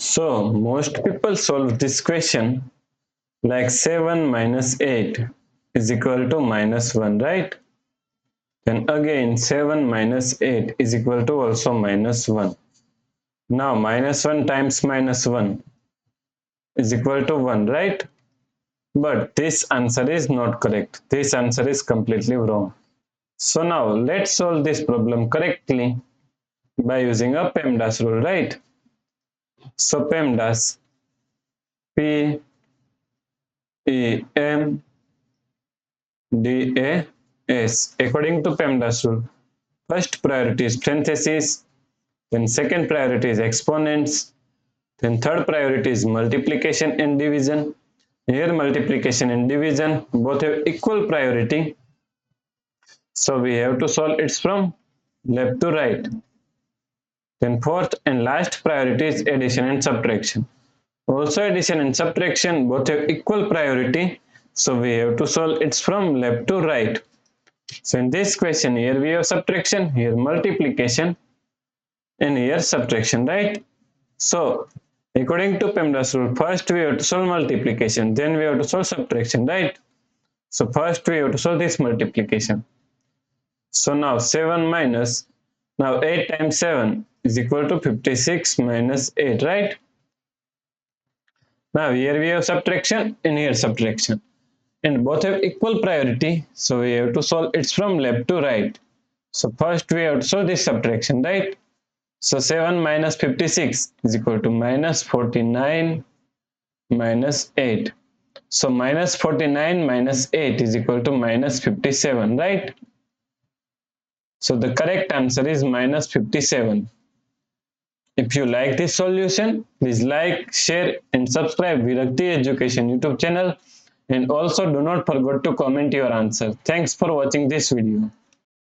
So most people solve this question like 7 minus 8 is equal to minus 1, right? Then again 7 minus 8 is equal to also minus 1. Now minus 1 times minus 1 is equal to 1, right? But this answer is not correct. This answer is completely wrong. So now let's solve this problem correctly by using a PEMDAS rule, right? So PEMDAS, P E M D A S. According to PEMDAS rule, first priority is parentheses, then second priority is exponents, then third priority is multiplication and division. Here multiplication and division both have equal priority. So we have to solve it from left to right. Then fourth and last priority is addition and subtraction. Also addition and subtraction both have equal priority. So we have to solve it from left to right. So in this question, here we have subtraction, here multiplication, and here subtraction, right? So according to PEMDAS rule, first we have to solve multiplication, then we have to solve subtraction, right? So first we have to solve this multiplication. So now 7 minus, now 8 times 7 is equal to 56 minus 8, right? Now here we have subtraction and here subtraction, and both have equal priority, so we have to solve it from left to right. So first we have to solve this subtraction, right? So 7 minus 56 is equal to minus 49 minus 8. So minus 49 minus 8 is equal to minus 57, right? So the correct answer is minus 57. If you like this solution, please like, share and subscribe Virakti Education YouTube channel, and also do not forget to comment your answer. Thanks for watching this video.